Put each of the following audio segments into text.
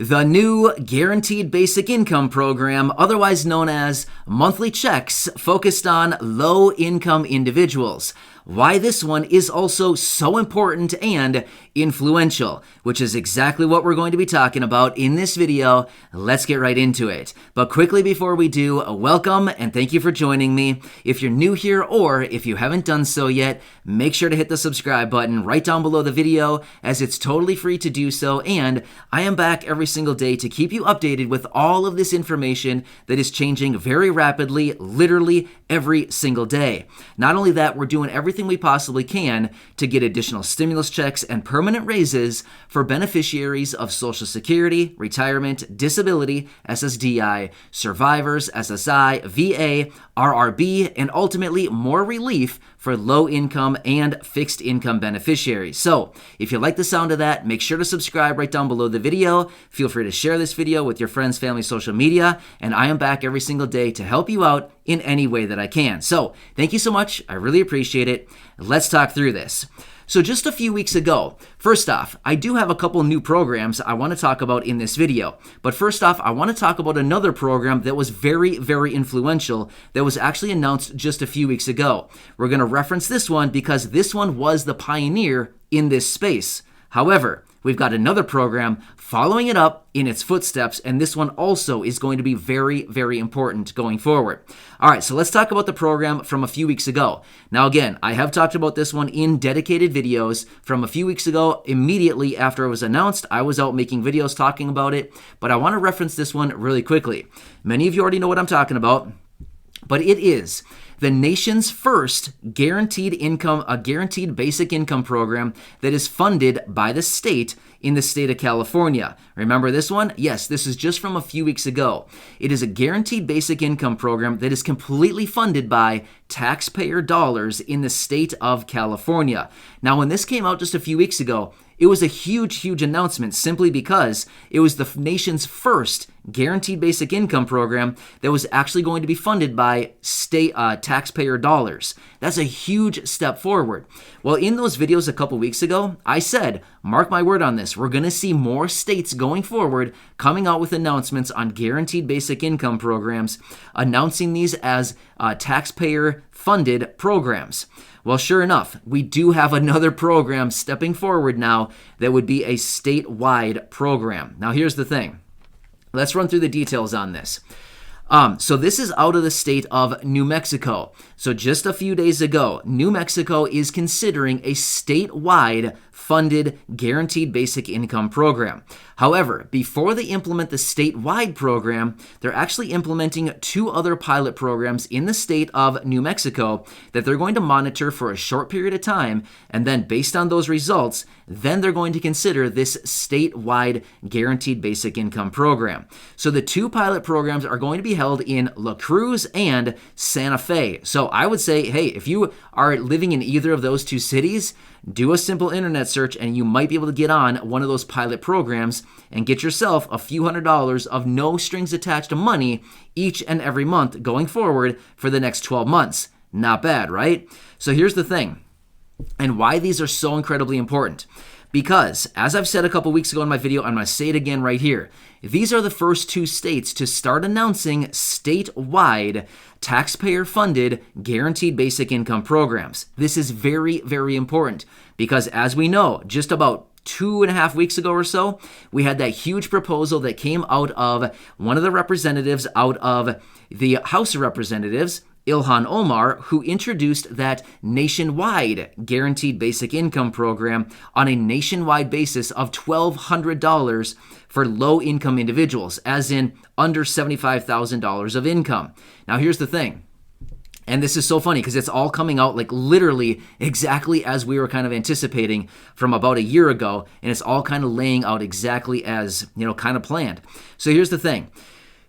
The new Guaranteed Basic Income Program, otherwise known as monthly checks, focused on low-income individuals. Why this one is also so important and influential, which is exactly what we're going to be talking about in this video. Let's get right into it. But quickly before we do, welcome and thank you for joining me. If you're new here or if you haven't done so yet, make sure to hit the subscribe button right down below the video, as it's totally free to do so, and I am back every single day to keep you updated with all of this information that is changing very rapidly, literally every single day. Not only that, we're doing everything we possibly can to get additional stimulus checks and permanent raises for beneficiaries of Social Security, retirement, disability, SSDI, survivors, SSI, VA, RRB, and ultimately more relief for low-income and fixed-income beneficiaries. So, if you like the sound of that, make sure to subscribe right down below the video. Feel free to share this video with your friends, family, social media, and I am back every single day to help you out in any way that I can. So, thank you so much. I really appreciate it. Let's talk through this. So just a few weeks ago, first off, I do have a couple new programs I want to talk about in this video. But first off, I want to talk about another program that was very, very influential that was actually announced just a few weeks ago. We're going to reference this one because this one was the pioneer in this space. However, we've got another program following it up in its footsteps, and this one also is going to be very, very important going forward. All right, so let's talk about the program from a few weeks ago. Now again, I have talked about this one in dedicated videos from a few weeks ago. Immediately after it was announced, I was out making videos talking about it, but I want to reference this one really quickly. Many of you already know what I'm talking about, but it is the nation's first guaranteed basic income program that is funded by the state in the state of California. Remember this one? Yes, this is just from a few weeks ago. It is a guaranteed basic income program that is completely funded by taxpayer dollars in the state of California. Now, when this came out just a few weeks ago, it was a huge, huge announcement simply because it was the nation's first guaranteed basic income program that was actually going to be funded by state taxpayer dollars. That's a huge step forward. Well, in those videos a couple weeks ago, I said, mark my word on this, we're going to see more states going forward coming out with announcements on guaranteed basic income programs, announcing these as taxpayer-funded programs. Well, sure enough, we do have another program stepping forward now that would be a statewide program. Now, here's the thing. Let's run through the details on this. So this is out of the state of New Mexico. So just a few days ago, New Mexico is considering a statewide funded guaranteed basic income program. However, before they implement the statewide program, they're actually implementing two other pilot programs in the state of New Mexico that they're going to monitor for a short period of time, and then based on those results, then they're going to consider this statewide guaranteed basic income program. So the two pilot programs are going to be held in La Cruz and Santa Fe. So I would say, hey, if you are living in either of those two cities, do a simple internet search and you might be able to get on one of those pilot programs and get yourself a few $100s of no strings attached money each and every month going forward for the next 12 months. Not bad, right? So here's the thing, and why these are so incredibly important. Because, as I've said a couple weeks ago in my video, I'm going to say it again right here. These are the first two states to start announcing statewide taxpayer-funded guaranteed basic income programs. This is very, very important because, as we know, just about 2.5 weeks ago or so, we had that huge proposal that came out of one of the representatives out of the House of Representatives, Ilhan Omar, who introduced that nationwide guaranteed basic income program on a nationwide basis of $1,200 for low-income individuals, as in under $75,000 of income. Now, here's the thing. And this is so funny because it's all coming out like literally exactly as we were kind of anticipating from about a year ago, and it's all kind of laying out exactly as, kind of planned. So here's the thing.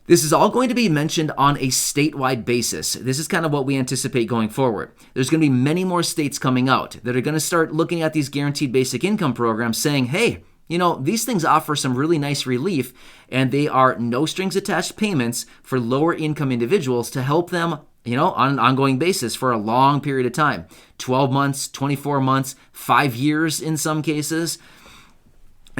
This is all going to be mentioned on a statewide basis. This is kind of what we anticipate going forward. There's going to be many more states coming out that are going to start looking at these guaranteed basic income programs saying, hey, these things offer some really nice relief, and they are no strings attached payments for lower income individuals to help them, on an ongoing basis for a long period of time. 12 months, 24 months, 5 years in some cases.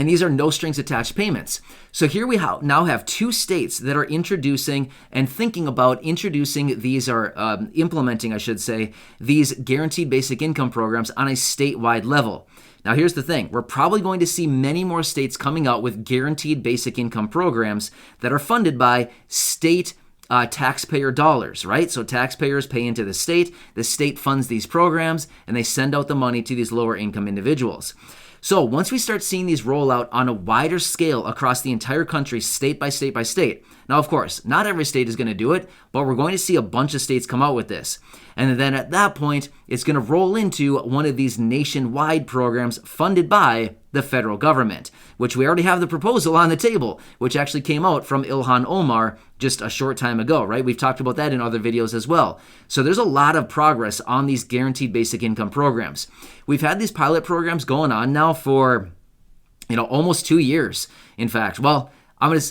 And these are no strings attached payments. So here we now have 2 states that are introducing and thinking about introducing these, or implementing, I should say, these guaranteed basic income programs on a statewide level. Now, here's the thing. We're probably going to see many more states coming out with guaranteed basic income programs that are funded by state taxpayer dollars, right? So taxpayers pay into the state funds these programs, and they send out the money to these lower income individuals. So once we start seeing these roll out on a wider scale across the entire country, state by state by state, now of course, not every state is going to do it, but we're going to see a bunch of states come out with this. And then at that point, it's going to roll into one of these nationwide programs funded by the federal government, which we already have the proposal on the table, which actually came out from Ilhan Omar just a short time ago, right? We've talked about that in other videos as well. So there's a lot of progress on these guaranteed basic income programs. We've had these pilot programs going on now for, almost 2 years. In fact, well,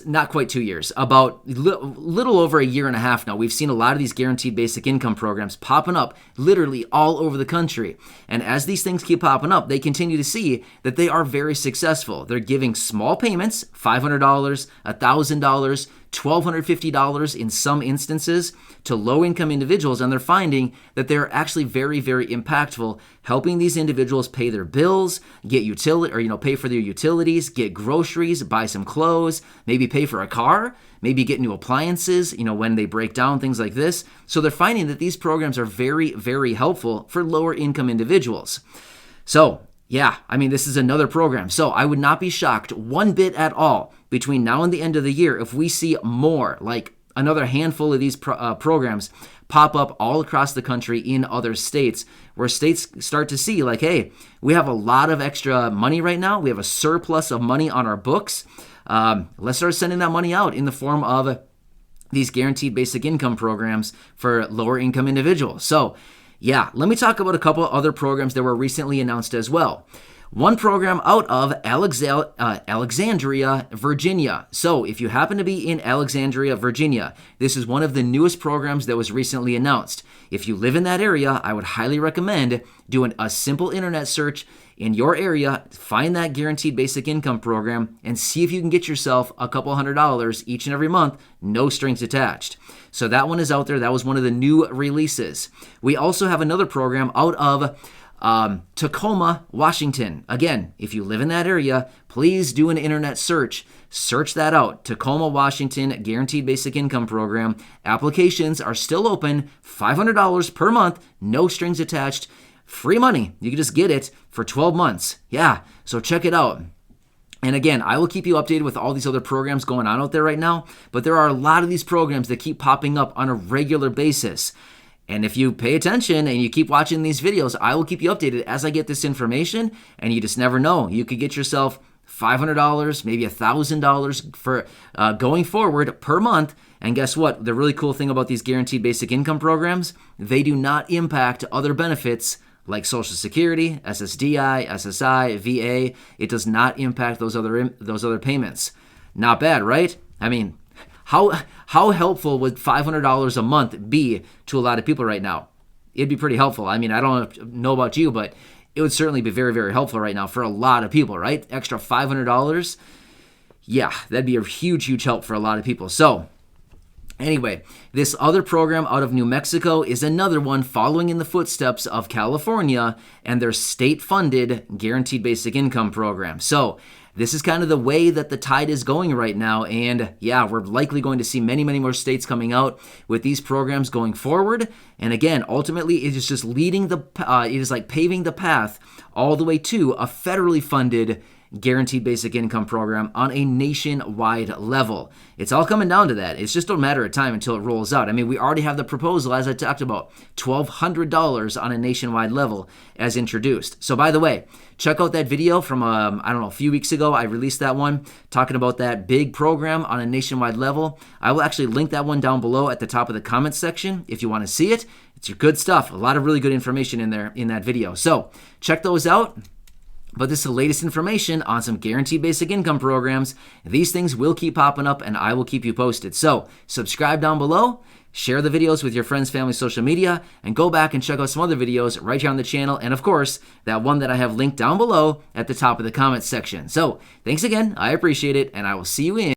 not quite 2 years, about little over a year and a half now. We've seen a lot of these guaranteed basic income programs popping up literally all over the country. And as these things keep popping up, they continue to see that they are very successful. They're giving small payments, $500, $1,000, $1,250 in some instances to low-income individuals, and they're finding that they're actually very, very impactful, helping these individuals pay their bills, get pay for their utilities, get groceries, buy some clothes, maybe pay for a car, maybe get new appliances, when they break down, things like this. So they're finding that these programs are very, very helpful for lower-income individuals. So yeah, this is another program. So I would not be shocked one bit at all between now and the end of the year if we see more, like another handful of these programs pop up all across the country in other states, where states start to see like, hey, we have a lot of extra money right now. We have a surplus of money on our books. Let's start sending that money out in the form of these guaranteed basic income programs for lower income individuals. So yeah, let me talk about a couple of other programs that were recently announced as well. One program out of Alexandria, Virginia. So if you happen to be in Alexandria, Virginia, this is one of the newest programs that was recently announced. If you live in that area, I would highly recommend doing a simple internet search in your area, find that guaranteed basic income program, and see if you can get yourself a couple $100 each and every month, no strings attached. So that one is out there. That was one of the new releases. We also have another program out of Tacoma, Washington. Again, if you live in that area, please do an internet search. Search that out. Tacoma, Washington, Guaranteed Basic Income Program. Applications are still open. $500 per month, no strings attached. Free money. You can just get it for 12 months. Yeah, so check it out. And again, I will keep you updated with all these other programs going on out there right now, but there are a lot of these programs that keep popping up on a regular basis. And if you pay attention and you keep watching these videos, I will keep you updated as I get this information, and you just never know. You could get yourself $500, maybe $1,000 for going forward per month. And guess what? The really cool thing about these guaranteed basic income programs, they do not impact other benefits like Social Security, SSDI, SSI, VA. It does not impact those other payments. Not bad, right? How helpful would $500 a month be to a lot of people right now? It'd be pretty helpful. I don't know about you, but it would certainly be very, very helpful right now for a lot of people, right? Extra $500. Yeah, that'd be a huge, huge help for a lot of people. So anyway, this other program out of New Mexico is another one following in the footsteps of California and their state-funded Guaranteed Basic Income program. So this is kind of the way that the tide is going right now, and yeah, we're likely going to see many, many more states coming out with these programs going forward. And again, ultimately, it is just it is like paving the path all the way to a federally funded Guaranteed Basic Income program on a nationwide level. It's all coming down to that. It's just a matter of time until it rolls out. We already have the proposal, as I talked about, $1,200 on a nationwide level as introduced. So by the way, check out that video from, a few weeks ago. I released that one talking about that big program on a nationwide level. I will actually link that one down below at the top of the comments section if you want to see it. It's good stuff. A lot of really good information in there in that video. So check those out. But this is the latest information on some guaranteed basic income programs. These things will keep popping up, and I will keep you posted. So subscribe down below, share the videos with your friends, family, social media, and go back and check out some other videos right here on the channel. And of course, that one that I have linked down below at the top of the comments section. So thanks again. I appreciate it, and I will see you in